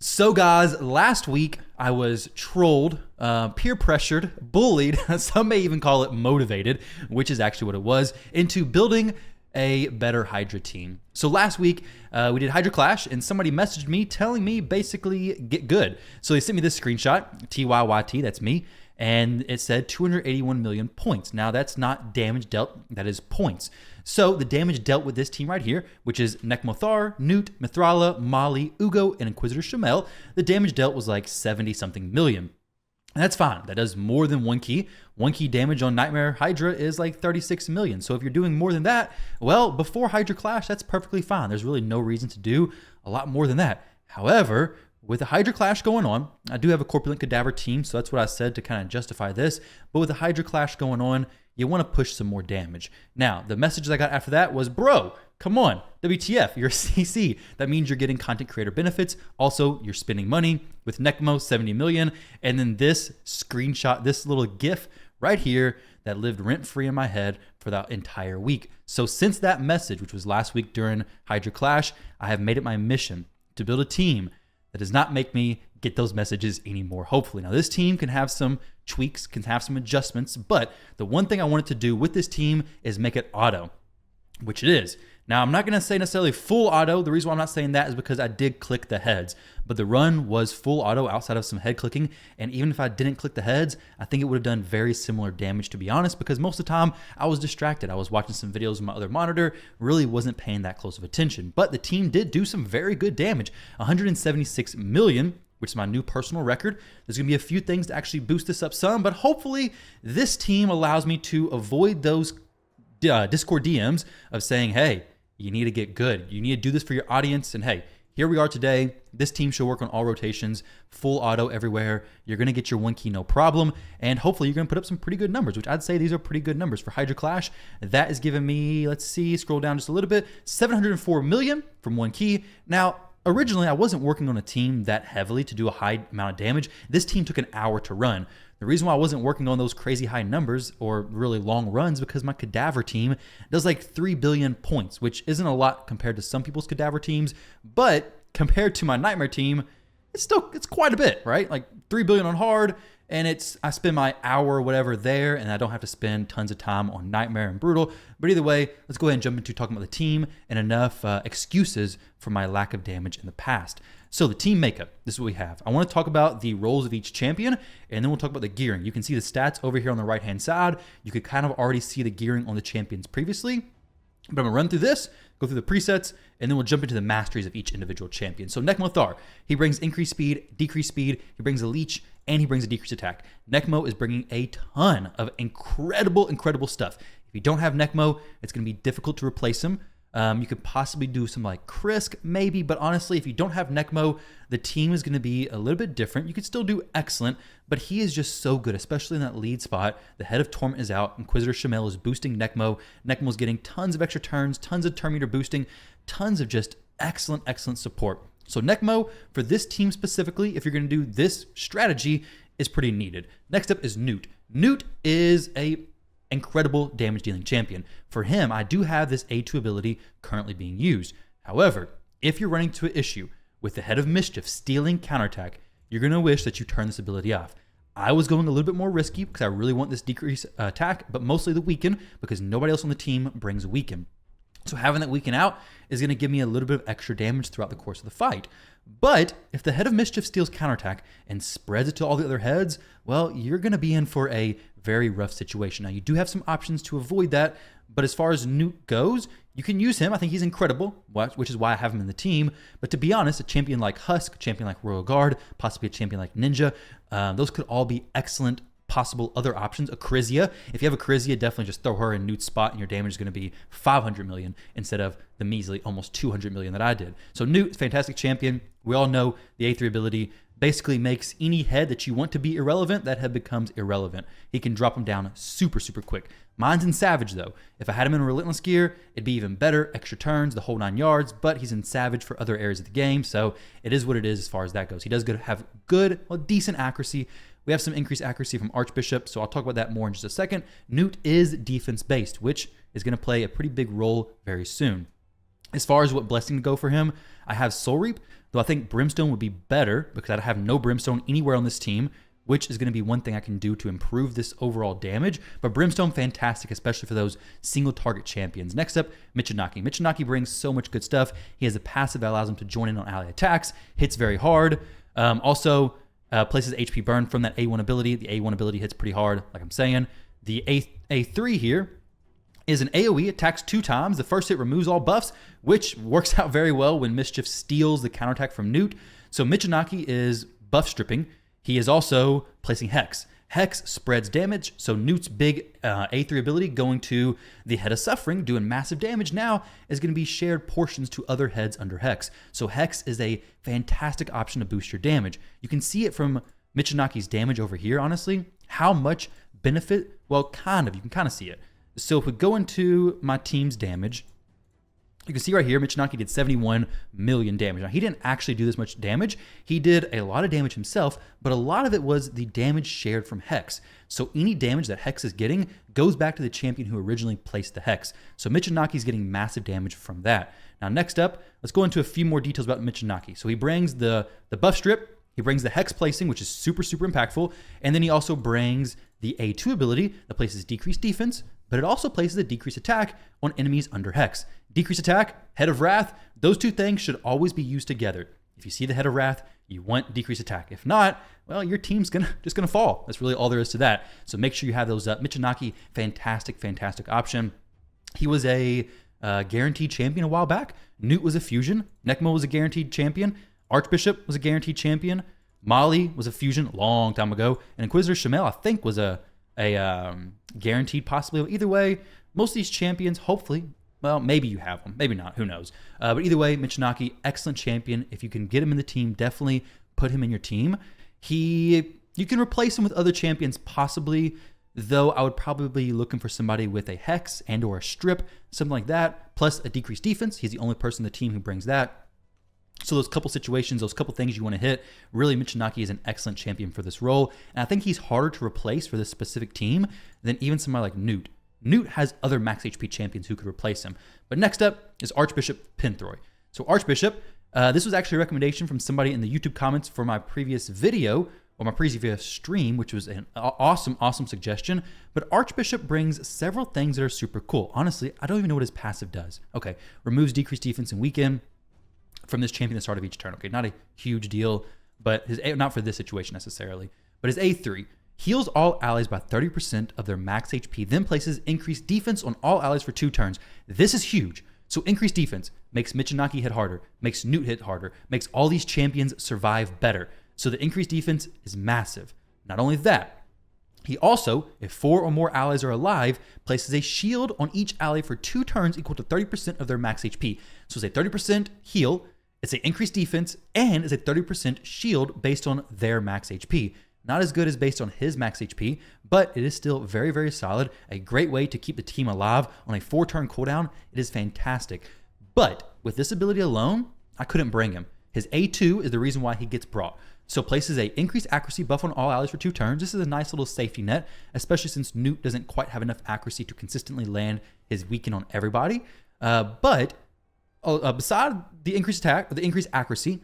So guys, last week I was trolled, peer pressured, bullied, some may even call it motivated, which is actually what it was, into building a better HYDRA team. So last week we did HYDRA Clash and somebody messaged me telling me basically get good. So they sent me this screenshot, TYYT, that's me, and it said 281 million points. Now that's not damage dealt, that is points. So the damage dealt with this team right here, which is Nekmo Build, Gnut, Mithrala, Maulie, Ugo, and Inquisitor Shamael, the damage dealt was like 70 something million. And that's fine. That does more than one key. One key damage on Nightmare HYDRA is like 36 million. So if you're doing more than that, well, before HYDRA Clash, that's perfectly fine. There's really no reason to do a lot more than that. However, with the HYDRA Clash going on, I do have a Corpulent Cadaver team, so that's what I said to kind of justify this. But with the HYDRA Clash going on, you want to push some more damage. Now, the message I got after that was, bro, come on, WTF, you're a CC. That means you're getting content creator benefits. Also, you're spending money with Nekmo, 70 million. And then this screenshot, this little GIF right here that lived rent-free in my head for that entire week. So since that message, which was last week during HYDRA Clash, I have made it my mission to build a team that does not make me get those messages anymore, hopefully. Now, this team can have some tweaks, can have some adjustments, but the one thing I wanted to do with this team is make it auto, which it is. Now, I'm not going to say necessarily full auto. The reason why I'm not saying that is because I did click the heads, but the run was full auto outside of some head clicking, and even if I didn't click the heads, I think it would have done very similar damage, to be honest, because most of the time I was distracted. I was watching some videos on my other monitor, really wasn't paying that close of attention, but the team did do some very good damage, 176 million, which is my new personal record. There's gonna be a few things to actually boost this up some, but hopefully this team allows me to avoid those Discord DMs of saying, hey, you need to get good. You need to do this for your audience. And hey, here we are today. This team should work on all rotations, full auto everywhere. You're gonna get your one key, no problem. And hopefully you're gonna put up some pretty good numbers, which I'd say these are pretty good numbers for HYDRA Clash. That is giving me, let's see, scroll down just a little bit, 704 million from one key. Now, originally, I wasn't working on a team that heavily to do a high amount of damage. This team took an hour to run. The reason why I wasn't working on those crazy high numbers or really long runs because my Cadaver team does like 3 billion points, which isn't a lot compared to some people's Cadaver teams, but compared to my Nightmare team, it's quite a bit, right? Like 3 billion on hard, and I spend my hour or whatever there, and I don't have to spend tons of time on Nightmare and Brutal. But either way, let's go ahead and jump into talking about the team and enough excuses for my lack of damage in the past. So the team makeup, this is what we have. I want to talk about the roles of each champion, and then we'll talk about the gearing. You can see the stats over here on the right-hand side. You could kind of already see the gearing on the champions previously. But I'm gonna run through this, go through the presets, and then we'll jump into the masteries of each individual champion. So Nekmo Build, he brings increased speed, decreased speed, he brings a leech, and he brings a decreased attack. Nekmo is bringing a ton of incredible stuff. If you don't have Nekmo, it's gonna be difficult to replace him. You could possibly do some like Krisk, maybe, but honestly, if you don't have Nekmo, the team is going to be a little bit different. You could still do excellent, but he is just so good, especially in that lead spot. The head of Torment is out. Inquisitor Shamael is boosting Nekmo. Nekmo is getting tons of extra turns, tons of turn meter boosting, tons of just excellent support. So Nekmo, for this team specifically, if you're going to do this strategy, is pretty needed. Next up is Gnut. Gnut is a incredible damage dealing champion. For him, I do have this A2 ability currently being used. However, if you're running into an issue with the Head of Mischief stealing counterattack, you're going to wish that you turn this ability off. I was going a little bit more risky because I really want this decrease attack, but mostly the weaken because nobody else on the team brings weaken. So having that weaken out is going to give me a little bit of extra damage throughout the course of the fight. But if the Head of Mischief steals counterattack and spreads it to all the other heads, well, you're going to be in for a very rough situation. Now, you do have some options to avoid that, but as far as Gnut goes, you can use him. I think he's incredible, which is why I have him in the team. But to be honest, a champion like Husk, a champion like Royal Guard, possibly a champion like Ninja, those could all be excellent possible other options. A Charizia, if you have a Charizia, definitely just throw her in Gnut's spot and your damage is going to be 500 million instead of the measly almost 200 million that I did. So Gnut, fantastic champion. We all know the A3 ability basically makes any head that you want to be irrelevant, that head becomes irrelevant. He can drop them down super quick. Mine's in Savage though. If I had him in Relentless gear, it'd be even better, extra turns, the whole 9 yards, but he's in Savage for other areas of the game, so it is what it is as far as that goes. He does have decent accuracy. We have some increased accuracy from Archbishop, so I'll talk about that more in just a second. Gnut is defense-based, which is going to play a pretty big role very soon. As far as what blessing to go for him, I have Soul Reap. though I think Brimstone would be better because I have no Brimstone anywhere on this team, which is going to be one thing I can do to improve this overall damage. But Brimstone, fantastic, especially for those single target champions. Next up, Michinaki. Michinaki brings so much good stuff. He has a passive that allows him to join in on ally attacks, hits very hard. Also, places HP burn from that A1 ability. The A1 ability hits pretty hard, like I'm saying. The A3 here is an AoE, attacks 2 times. The first hit removes all buffs, which works out very well when Mischief steals the counterattack from Gnut. So Michinaki is buff stripping. He is also placing Hex. Hex spreads damage, so Gnut's big A3 ability going to the Head of Suffering, doing massive damage now, is going to be shared portions to other heads under Hex. So Hex is a fantastic option to boost your damage. You can see it from Michinaki's damage over here, honestly, how much benefit, well, you can kind of see it. So if we go into my team's damage, you can see right here, Michinaki did 71 million damage. Now, he didn't actually do this much damage. He did a lot of damage himself, but a lot of it was the damage shared from Hex. So any damage that Hex is getting goes back to the champion who originally placed the Hex. So Michinaki's getting massive damage from that. Now, next up, let's go into a few more details about Michinaki. So he brings the buff strip, he brings the Hex placing, which is super, super impactful, and then he also brings the A2 ability that places decreased defense, but it also places a decreased attack on enemies under Hex. Decreased attack, Head of Wrath, those two things should always be used together. If you see the Head of Wrath, you want decreased attack. If not, well, your team's just gonna fall. That's really all there is to that. So make sure you have those up. Michinaki, fantastic, fantastic option. He was a guaranteed champion a while back. Gnut was a fusion. Nekmo was a guaranteed champion. Archbishop was a guaranteed champion. Maulie was a fusion a long time ago. And Inquisitor Shamael, I think, was a guaranteed possibly. Either way, most of these champions, hopefully, well, maybe you have them, maybe not, who knows. But either way, Michinaki, excellent champion. If you can get him in the team, definitely put him in your team. You can replace him with other champions possibly, though I would probably be looking for somebody with a Hex and or a Strip, something like that, plus a decreased defense. He's the only person in the team who brings that. So those couple situations, those couple things you want to hit, really Michinaki is an excellent champion for this role. And I think he's harder to replace for this specific team than even somebody like Gnut. Gnut has other max HP champions who could replace him. But next up is Archbishop Pinthroy. So Archbishop, this was actually a recommendation from somebody in the YouTube comments for my previous video, or my previous stream, which was an awesome, awesome suggestion. But Archbishop brings several things that are super cool. Honestly, I don't even know what his passive does. Okay, removes decreased defense and weaken from this champion at the start of each turn. Okay, not a huge deal, but not for this situation necessarily. But his A3 heals all allies by 30% of their max HP, then places increased defense on all allies for 2 turns. This is huge. So increased defense makes Michinaki hit harder, makes Gnut hit harder, makes all these champions survive better. So the increased defense is massive. Not only that, he also, if 4 or more allies are alive, places a shield on each ally for 2 turns equal to 30% of their max HP. So it's a 30% heal, it's an increased defense, and it's a 30% shield based on their max HP. Not as good as based on his max HP, but it is still very, very solid. A great way to keep the team alive on a 4-turn cooldown. It is fantastic. But with this ability alone, I couldn't bring him. His A2 is the reason why he gets brought. So places a increased accuracy buff on all allies for 2 turns. This is a nice little safety net, especially since Gnut doesn't quite have enough accuracy to consistently land his weaken on everybody. Beside the increased attack, the increased accuracy,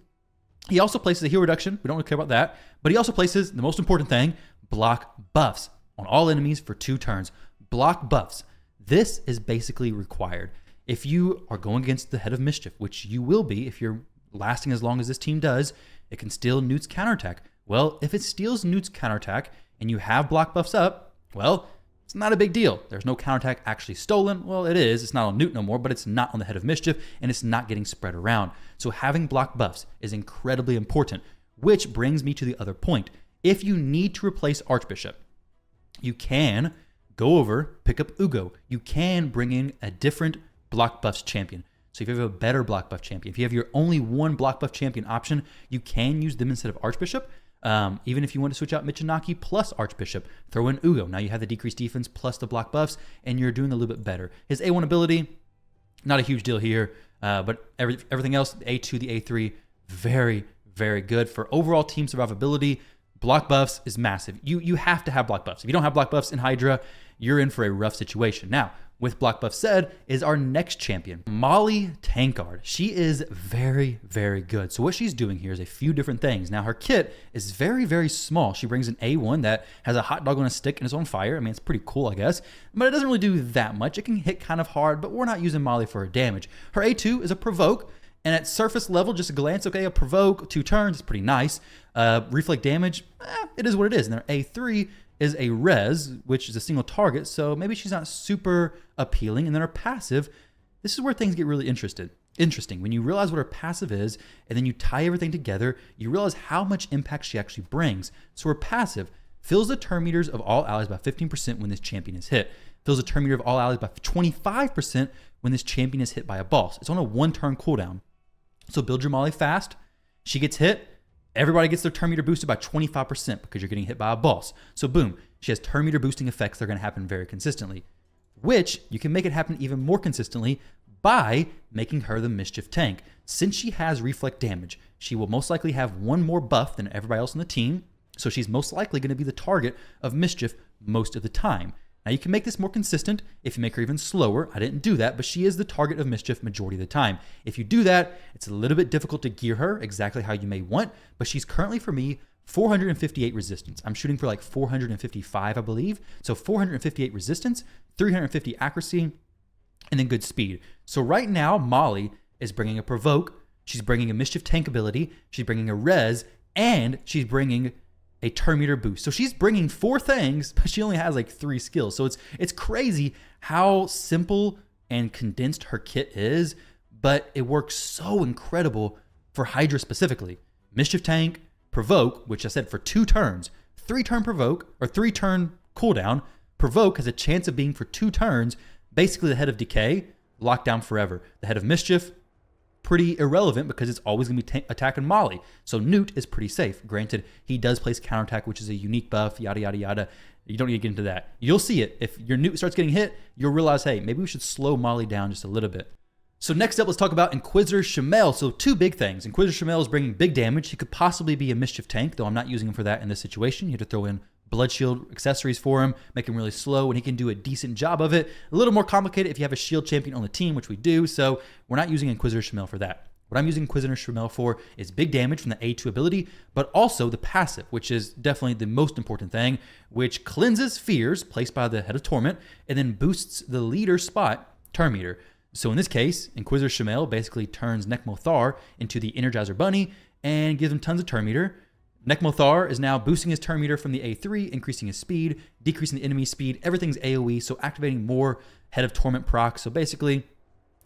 he also places a heal reduction. We don't really care about that. But he also places, the most important thing, block buffs on all enemies for 2 turns. Block buffs. This is basically required. If you are going against the Head of Mischief, which you will be if you're lasting as long as this team does, it can steal Gnut's counterattack. Well, if it steals Gnut's counterattack and you have block buffs up, well, it's not a big deal. There's no counterattack actually stolen. Well, it is. It's not on Gnut no more, but it's not on the Head of Mischief, and it's not getting spread around. So having block buffs is incredibly important, which brings me to the other point. If you need to replace Archbishop, you can go over, pick up Ugo. You can bring in a different block buffs champion. So if you have a better block buff champion, if you have your only one block buff champion option, you can use them instead of Archbishop. Even if you want to switch out Michinaki plus Archbishop, throw in Ugo. Now you have the decreased defense plus the block buffs, and you're doing a little bit better. His A1 ability, not a huge deal here, but everything else, the A2, the A3, very, very good. For overall team survivability, block buffs is massive. You have to have block buffs. If you don't have block buffs in HYDRA, you're in for a rough situation. Now, With block buff said is our next champion, Maulie Tankard. She is very, very good. So what she's doing here is a few different things. Now her kit is very, very small. She brings an A1 that has a hot dog on a stick and is on fire. I mean, it's pretty cool, I guess, but it doesn't really do that much. It can hit kind of hard, but we're not using Maulie for her damage. Her A2 is a provoke, and at surface level, just a glance, okay, a provoke, 2 turns is pretty nice. Reflect damage, it is what it is. And her A3 is a res, which is a single target, so maybe she's not super appealing. And then her passive, this is where things get really interesting. When you realize what her passive is, and then you tie everything together, you realize how much impact she actually brings. So her passive fills the turn meters of all allies by 15% when this champion is hit. Fills the turn meter of all allies by 25% when this champion is hit by a boss. It's on a 1-turn cooldown. So build your Maulie fast. She gets hit. Everybody gets their turn meter boosted by 25% because you're getting hit by a boss. So boom, she has turn meter boosting effects that are going to happen very consistently, which you can make it happen even more consistently by making her the mischief tank. Since she has reflect damage, she will most likely have 1 more buff than everybody else on the team. So she's most likely going to be the target of mischief most of the time. Now you can make this more consistent if you make her even slower. I didn't do that, but she is the target of mischief majority of the time. If you do that, it's a little bit difficult to gear her exactly how you may want, but she's currently for me 458 resistance. I'm shooting for like 455, I believe. So 458 resistance, 350 accuracy, and then good speed. So right now, Maulie is bringing a provoke, she's bringing a mischief tank ability, she's bringing a res, and she's bringing a turn meter boost. So she's bringing 4 things, but she only has like 3 skills. So it's crazy how simple and condensed her kit is, but it works so incredible for HYDRA specifically. Mischief tank, provoke, which I said for 2 turns, 3-turn provoke or 3-turn cooldown. Provoke has a chance of being for 2 turns, basically the head of decay, locked down forever. The head of mischief, pretty irrelevant because it's always going to be attacking Maulie. So Gnut is pretty safe. Granted, he does place counterattack, which is a unique buff, yada, yada, yada. You don't need to get into that. You'll see it. If your Gnut starts getting hit, you'll realize, hey, maybe we should slow Maulie down just a little bit. So next up, let's talk about Inquisitor Shamael. So 2 big things. Inquisitor Shamael is bringing big damage. He could possibly be a mischief tank, though I'm not using him for that in this situation. You have to throw in blood shield accessories for him, make him really slow, and he can do a decent job of it. A little more complicated if you have a shield champion on the team, which we do, so we're not using Inquisitor Shamael for that. What I'm using Inquisitor Shamael for is big damage from the A2 ability, but also the passive, which is definitely the most important thing, which cleanses fears placed by the Head of Torment, and then boosts the leader spot turn meter. So in this case, Inquisitor Shamael basically turns Nekmo into the Energizer Bunny and gives him tons of turn meter. Nekmo is now boosting his turn meter from the A3, increasing his speed, decreasing the enemy speed. Everything's AoE, so activating more Head of Torment procs. So basically,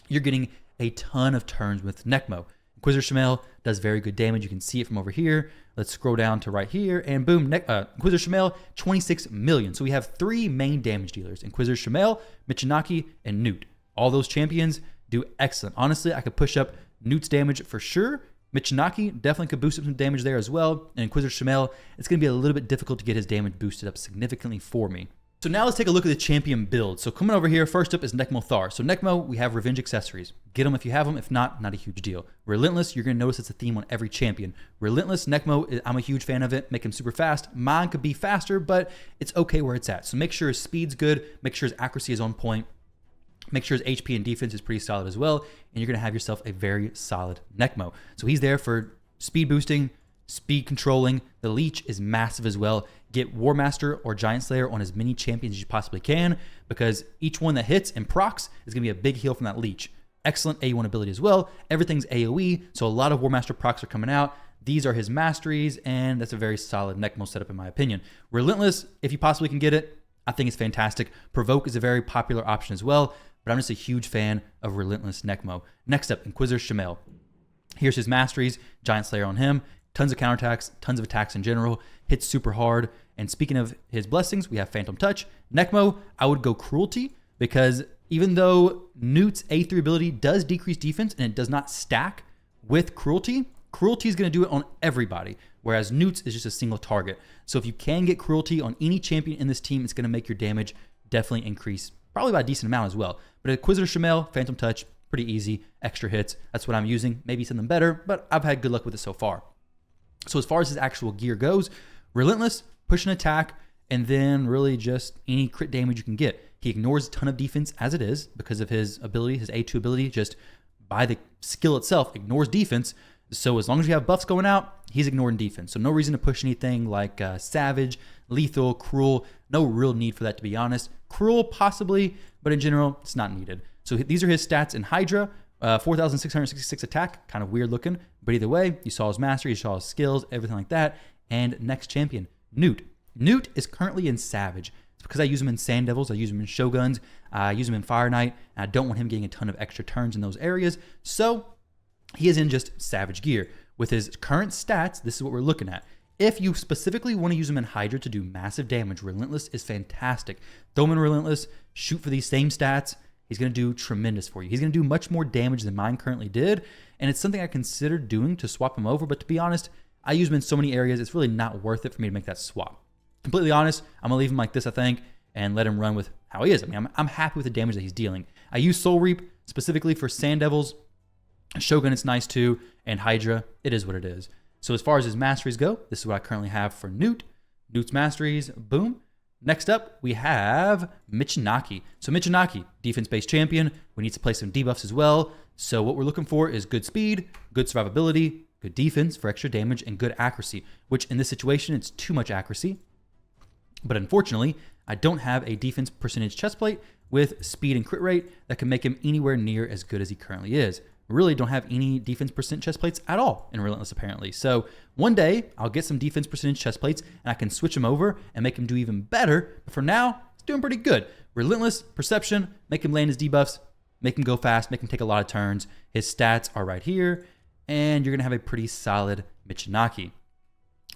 you're getting a ton of turns with Nekmo. Inquisitor Shamael does very good damage. You can see it from over here. Let's scroll down to right here, and boom, Inquisitor Shamael, 26 million. So we have 3 main damage dealers: Inquisitor Shamael, Michinaki, and Gnut. All those champions do excellent. Honestly, I could push up Gnut's damage for sure. Michinaki definitely could boost up some damage there as well. And Inquisitor Shamael, it's going to be a little bit difficult to get his damage boosted up significantly for me. So now let's take a look at the champion build. So coming over here, first up is Nekmo. So Nekmo, we have revenge accessories. Get them if you have them. If not, not a huge deal. Relentless, you're going to notice it's a theme on every champion. Relentless, Nekmo, I'm a huge fan of it. Make him super fast. Mine could be faster, but it's okay where it's at. So make sure his speed's good. Make sure his accuracy is on point. Make sure his HP and defense is pretty solid as well, and you're going to have yourself a very solid Nekmo. So he's there for speed boosting, speed controlling. The leech is massive as well. Get War Master or Giant Slayer on as many champions as you possibly can, because each one that hits and procs is going to be a big heal from that leech. Excellent A1 ability as well. Everything's AoE, so a lot of War Master procs are coming out. These are his masteries, and that's a very solid Nekmo setup in my opinion. Relentless, if you possibly can get it, I think it's fantastic. Provoke is a very popular option as well, but I'm just a huge fan of Relentless Nekmo. Next up, Inquisitor Shamael. Here's his masteries, Giant Slayer on him, tons of counterattacks, tons of attacks in general, hits super hard. And speaking of his blessings, we have Phantom Touch. Nekmo, I would go Cruelty, because even though Gnut's A3 ability does decrease defense and it does not stack with Cruelty, Cruelty is going to do it on everybody, whereas Gnut's is just a single target. So if you can get Cruelty on any champion in this team, it's going to make your damage definitely increase, probably by a decent amount as well. But Inquisitor Shamael, Phantom Touch, pretty easy, extra hits. That's what I'm using. Maybe something better, but I've had good luck with it so far. So as far as his actual gear goes, Relentless, push an attack, and then really just any crit damage you can get. He ignores a ton of defense as it is because of his ability, his A2 ability, just by the skill itself, ignores defense. So as long as you have buffs going out, he's ignoring defense. So no reason to push anything like Savage, Lethal, Cruel. No real need for that, to be honest. Cruel, possibly, but in general, it's not needed. So these are his stats in HYDRA. 4,666 attack, kind of weird looking. But either way, you saw his mastery, you saw his skills, everything like that. And next champion, Gnut. Gnut is currently in Savage. It's because I use him in Sand Devils, I use him in Shoguns, I use him in Fire Knight, and I don't want him getting a ton of extra turns in those areas. So he is in just Savage gear. With his current stats, this is what we're looking at. If you specifically want to use him in HYDRA to do massive damage, Relentless is fantastic. Throw him in Relentless, shoot for these same stats. He's going to do tremendous for you. He's going to do much more damage than mine currently did, and it's something I considered doing to swap him over, but to be honest, I use him in so many areas, it's really not worth it for me to make that swap. Completely honest, I'm going to leave him like this, I think, and let him run with how he is. I mean, I'm happy with the damage that he's dealing. I use Soul Reap specifically for Sand Devils. Shogun, it's nice too, and HYDRA, it is what it is. So as far as his masteries go, this is what I currently have for Gnut. Gnut's masteries, boom. Next up, we have Michinaki. So Michinaki, defense-based champion. We need to play some debuffs as well. So what we're looking for is good speed, good survivability, good defense for extra damage, and good accuracy, which in this situation, it's too much accuracy. But unfortunately, I don't have a defense percentage chestplate with speed and crit rate that can make him anywhere near as good as he currently is. Really don't have any defense percent chest plates at all in Relentless, apparently. So one day I'll get some defense percentage chest plates and I can switch him over and make him do even better. But for now, it's doing pretty good. Relentless, Perception, make him land his debuffs, make him go fast, make him take a lot of turns. His stats are right here, and you're gonna have a pretty solid Michinaki.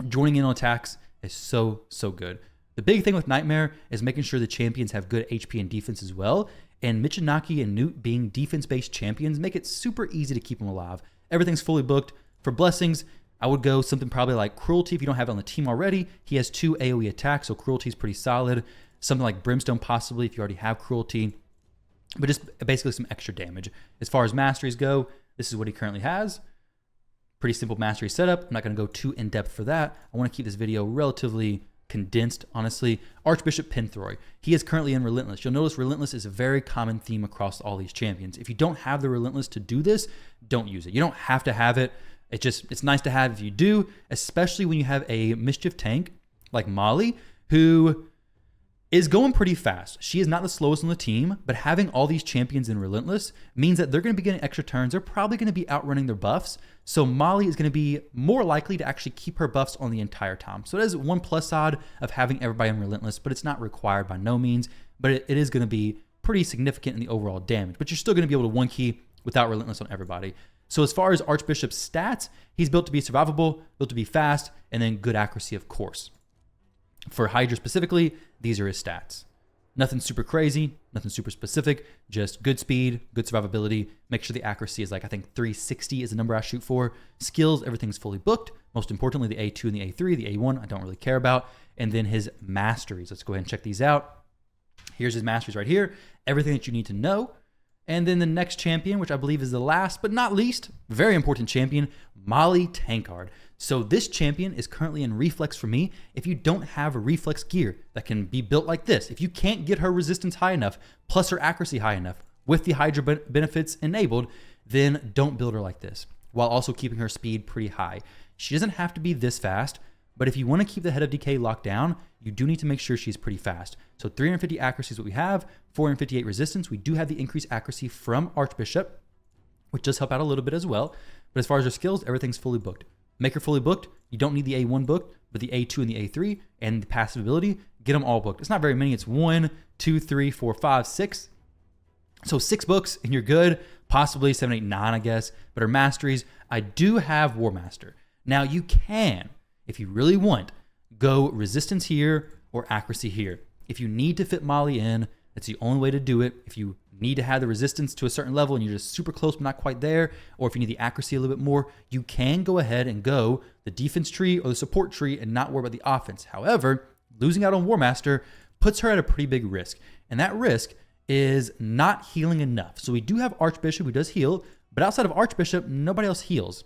Joining in on attacks is so good. The big thing with Nightmare is making sure the champions have good HP and defense as well. And Michinaki and Gnut being defense-based champions make it super easy to keep them alive. Everything's fully booked. For blessings, I would go something probably like Cruelty if you don't have it on the team already. He has 2 AoE attacks, so Cruelty is pretty solid. Something like Brimstone possibly if you already have Cruelty. But just basically some extra damage. As far as masteries go, this is what he currently has. Pretty simple mastery setup. I'm not going to go too in-depth for that. I want to keep this video relatively condensed, honestly. Archbishop Pinthroy. He is currently in Relentless. You'll notice Relentless is a very common theme across all these champions. If you don't have the Relentless to do this, don't use it. You don't have to have it. It's nice to have if you do, especially when you have a mischief tank like Maulie, who is going pretty fast. She is not the slowest on the team, but having all these champions in Relentless means that they're going to be getting extra turns. They're probably going to be outrunning their buffs. So Maulie is going to be more likely to actually keep her buffs on the entire time. So it is one plus side of having everybody in Relentless, but it's not required by no means. But it is going to be pretty significant in the overall damage. But you're still going to be able to one key without Relentless on everybody. So as far as Archbishop's stats, he's built to be survivable, built to be fast, and then good accuracy, of course. For HYDRA specifically, these are his stats. Nothing super crazy, nothing super specific, just good speed, good survivability. Make sure the accuracy is like, I think 360 is the number I shoot for. Skills, everything's fully booked. Most importantly, the A2 and the A3, the A1, I don't really care about. And then his masteries. Let's go ahead and check these out. Here's his masteries right here. Everything that you need to know. And then the next champion, which I believe is the last but not least, very important champion, Maulie Tankard. So this champion is currently in reflex for me. If you don't have a reflex gear that can be built like this, if you can't get her resistance high enough, plus her accuracy high enough, with the HYDRA benefits enabled, then don't build her like this, while also keeping her speed pretty high. She doesn't have to be this fast, but if you want to keep the head of decay locked down, you do need to make sure she's pretty fast. So 350 accuracy is what we have, 458 resistance. We do have the increased accuracy from Archbishop, which does help out a little bit as well. But as far as her skills, everything's fully booked. Make her fully booked. You don't need the A1 booked, but the A2 and the A3 and the passive ability, get them all booked. It's not very many. It's 1, 2, 3, 4, 5, 6. So 6 books and you're good. Possibly 7, 8, 9, I guess. But her masteries, I do have War Master. Now you can, if you really want, go resistance here or accuracy here. If you need to fit Maulie in, that's the only way to do it. If you need to have the resistance to a certain level and you're just super close but not quite there, or if you need the accuracy a little bit more, you can go ahead and go the defense tree or the support tree and not worry about the offense. However, losing out on War Master puts her at a pretty big risk, and that risk is not healing enough. So we do have Archbishop who does heal, but outside of Archbishop, nobody else heals.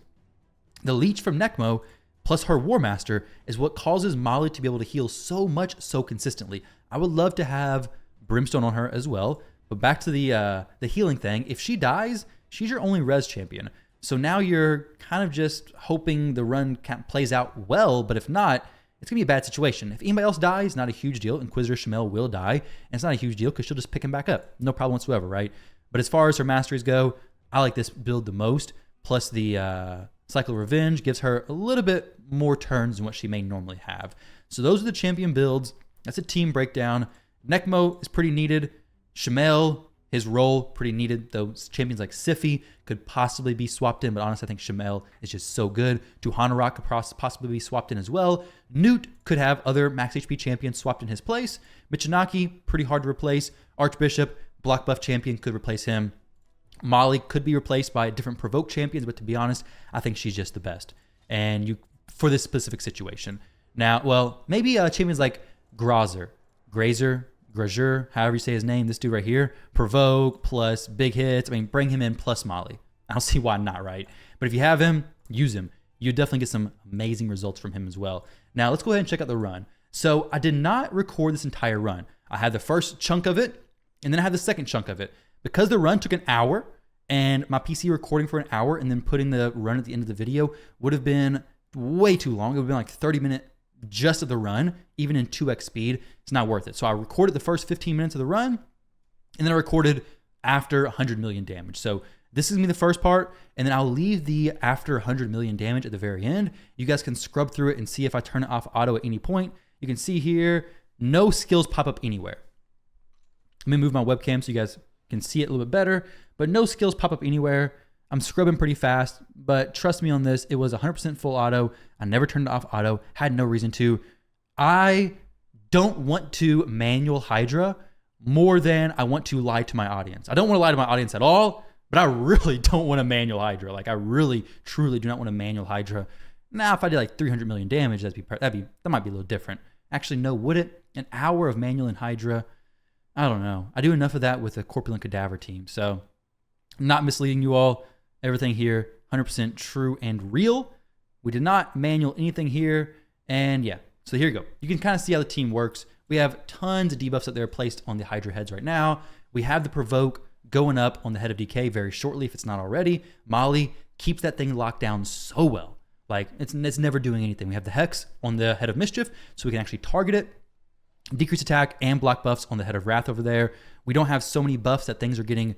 The leech from Nekmo plus her War Master is what causes Maulie to be able to heal so much so consistently. I would love to have Brimstone on her as well. But back to the healing thing. If she dies, she's your only res champion. So now you're kind of just hoping the run plays out well, but if not, it's going to be a bad situation. If anybody else dies, not a huge deal. Inquisitor Shamael will die, and it's not a huge deal because she'll just pick him back up. No problem whatsoever, right? But as far as her masteries go, I like this build the most. Plus the Cycle of Revenge gives her a little bit more turns than what she may normally have. So those are the champion builds. That's a team breakdown. Nekmo is pretty needed. Shamael, his role, pretty needed. Those champions like Sify could possibly be swapped in, but honestly, I think Shamael is just so good. Tuhanarok could possibly be swapped in as well. Gnut could have other max HP champions swapped in his place. Michinaki, pretty hard to replace. Archbishop, block buff champion, could replace him. Maulie could be replaced by different provoke champions, but to be honest, I think she's just the best. And for this specific situation. Now, well, maybe champions like Grazer, however you say his name, this dude right here, provoke plus big hits. I mean, bring him in plus Maulie. I don't see why not, right? But if you have him, use him. You definitely get some amazing results from him as well. Now, let's go ahead and check out the run. So I did not record this entire run. I had the first chunk of it, and then I had the second chunk of it. Because the run took an hour, and my PC recording for an hour and then putting the run at the end of the video would have been way too long. It would have been like 30-minute just of the run, even in 2x speed. It's not worth it. So I recorded the first 15 minutes of the run, and then I recorded after 100 million damage. So this is going to be the first part, and then I'll leave the after 100 million damage at the very end. You guys can scrub through it and see if I turn it off auto at any point. You can see here, no skills pop up anywhere. Let me move my webcam so you guys can see it a little bit better, but no skills pop up anywhere. I'm scrubbing pretty fast, but trust me on this, it was 100% full auto. I never turned it off auto, had no reason to. I don't want to manual HYDRA more than I want to lie to my audience. I don't want to lie to my audience at all, but I really don't want to manual HYDRA. Like I really, truly do not want to manual HYDRA. Now, if I did like 300 million damage, that might be a little different. Actually, no, would it? An hour of manual in HYDRA? I don't know. I do enough of that with the Corpulent Cadaver team. So I'm not misleading you all. Everything here, 100% true and real. We did not manual anything here. And yeah, so here you go. You can kind of see how the team works. We have tons of debuffs that they're placed on the HYDRA heads right now. We have the Provoke going up on the Head of Decay very shortly if it's not already. Maulie keeps that thing locked down so well. Like it's never doing anything. We have the Hex on the Head of Mischief, so we can actually target it. Decrease attack and block buffs on the Head of Wrath over there. We don't have so many buffs that things are getting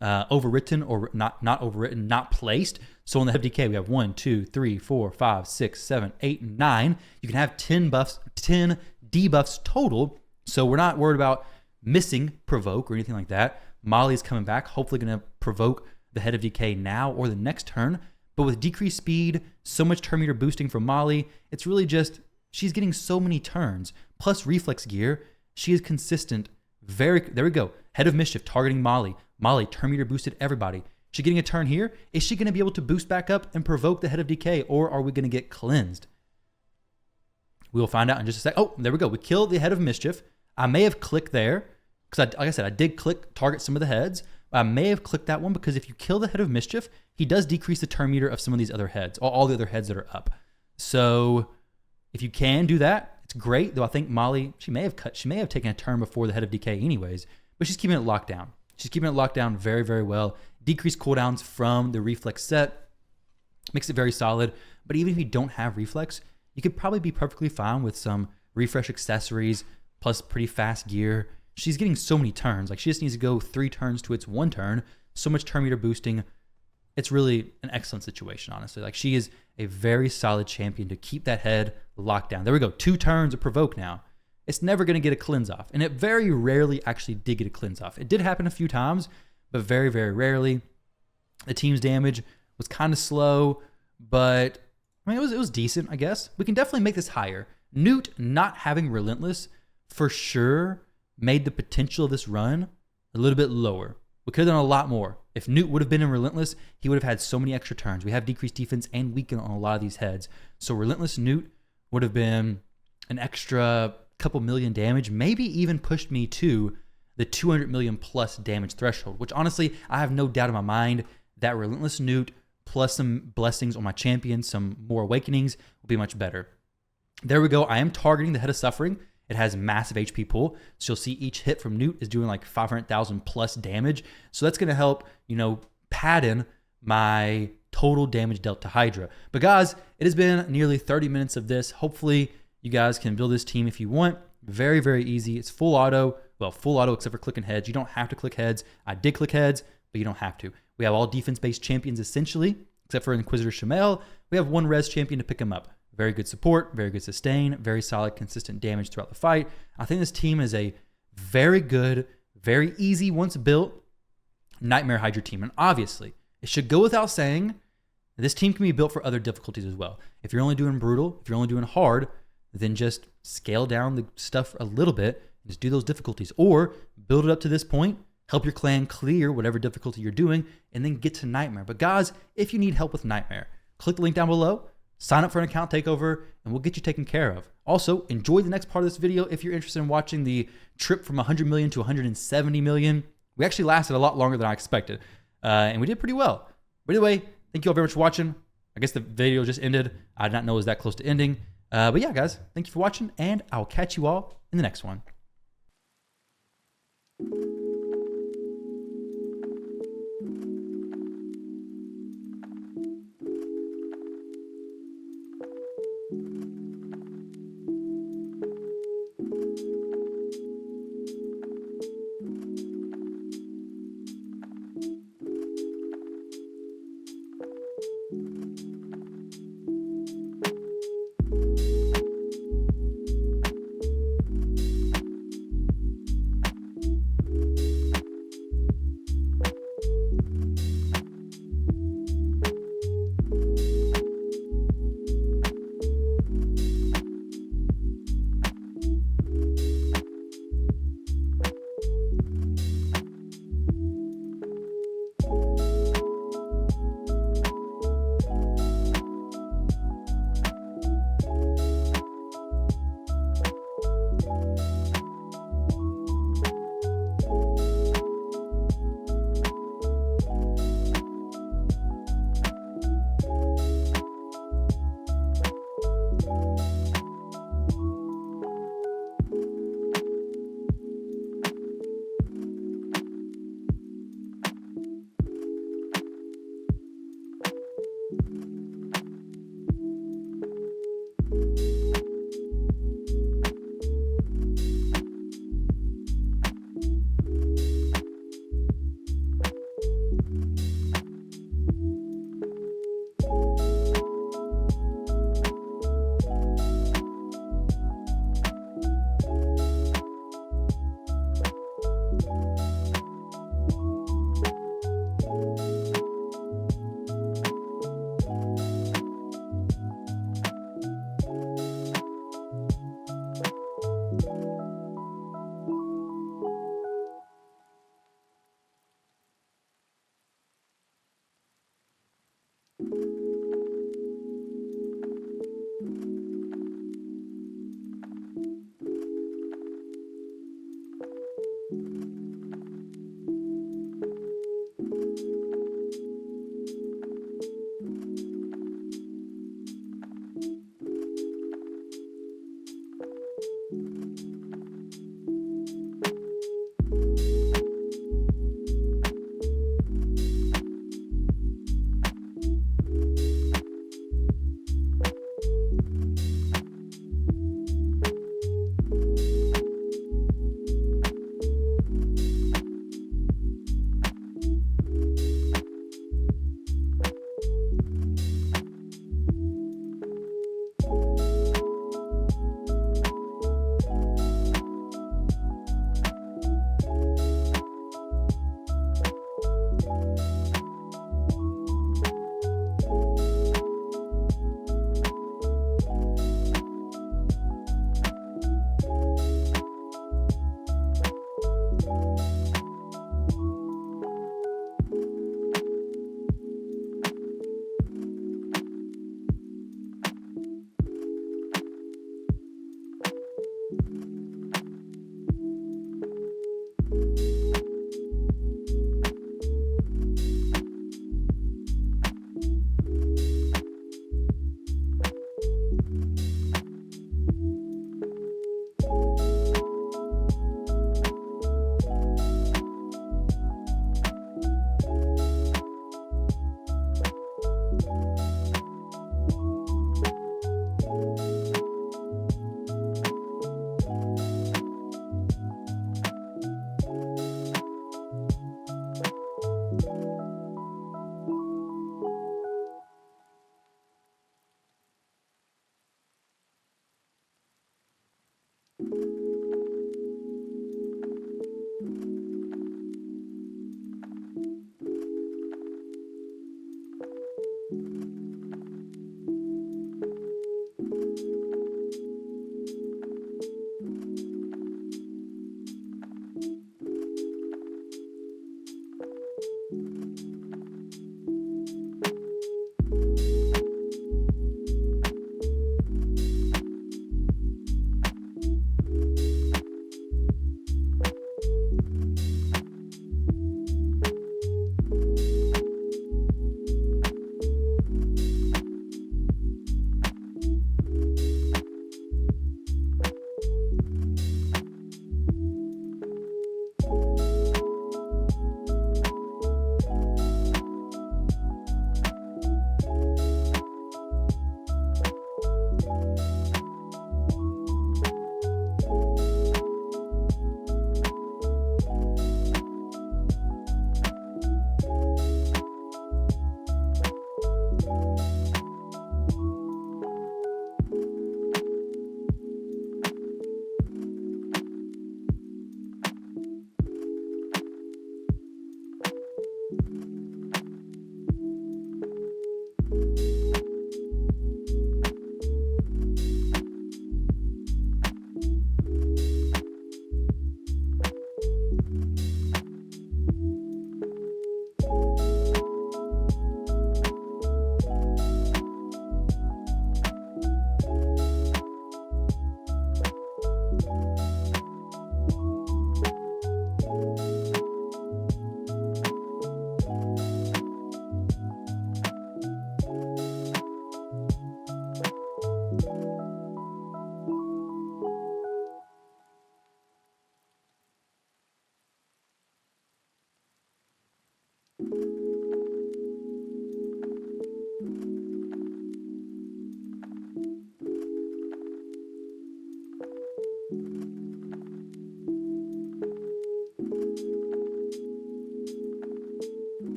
overwritten or not overwritten, not placed. So on the Head of Decay, we have 1, 2, 3, 4, 5, 6, 7, 8, 9. You can have 10 buffs, 10 debuffs total. So we're not worried about missing Provoke or anything like that. Maulie is coming back, hopefully going to provoke the Head of Decay now or the next turn. But with decreased speed, so much turn meter boosting from Maulie, it's really just, she's getting so many turns. Plus reflex gear, she is consistent. There we go. Head of Mischief targeting Maulie. Maulie turn meter boosted everybody. She getting a turn here. Is she going to be able to boost back up and provoke the Head of Decay, or are we going to get cleansed? We will find out in just a sec. Oh, there we go. We killed the Head of Mischief. I may have clicked there because, like I said, I did click target some of the heads. I may have clicked that one because if you kill the Head of Mischief, he does decrease the turn meter of some of these other heads, all the other heads that are up. So if you can do that, it's great. Though I think Maulie, she may have taken a turn before the Head of Decay anyways, but she's keeping it locked down. She's keeping it locked down very, very well. Decreased cooldowns from the reflex set makes it very solid. But even if you don't have reflex, you could probably be perfectly fine with some refresh accessories plus pretty fast gear. She's getting so many turns. Like she just needs to go 3 turns to its 1 turn. So much turn meter boosting. It's really an excellent situation, honestly. Like she is a very solid champion to keep that head locked down. There we go. 2 turns of provoke now. It's never going to get a cleanse off. And it very rarely actually did get a cleanse off. It did happen a few times, but very, very rarely. The team's damage was kind of slow, but I mean, it was decent, I guess. We can definitely make this higher. Gnut not having Relentless for sure made the potential of this run a little bit lower. We could have done a lot more. If Gnut would have been in Relentless, he would have had so many extra turns. We have decreased defense and weaken on a lot of these heads. So Relentless Gnut would have been an extra couple million damage, maybe even pushed me to the 200 million plus damage threshold, which honestly, I have no doubt in my mind that Relentless Gnut plus some blessings on my champion, some more awakenings will be much better. There we go. I am targeting the Head of Suffering. It has massive HP pool. So you'll see each hit from Gnut is doing like 500,000 plus damage. So that's going to help, pad in my total damage dealt to HYDRA. But guys, it has been nearly 30 minutes of this. Hopefully you guys can build this team if you want. Very, very easy. It's full auto. Well, full auto except for clicking heads. You don't have to click heads. I did click heads, but you don't have to. We have all defense-based champions essentially, except for Inquisitor Shamael. We have one res champion to pick him up. Very good support, very good sustain, very solid, consistent damage throughout the fight. I think this team is a very good, very easy, once built, Nightmare HYDRA team. And obviously, it should go without saying, this team can be built for other difficulties as well. If you're only doing brutal, if you're only doing hard, then just scale down the stuff a little bit and just do those difficulties. Or build it up to this point, help your clan clear whatever difficulty you're doing, and then get to Nightmare. But guys, if you need help with Nightmare, click the link down below, sign up for an account takeover, and we'll get you taken care of. Also, enjoy the next part of this video if you're interested in watching the trip from 100 million to 170 million. We actually lasted a lot longer than I expected, and we did pretty well. But anyway, thank you all very much for watching. I guess the video just ended. I did not know it was that close to ending. But yeah, guys, thank you for watching, and I'll catch you all in the next one.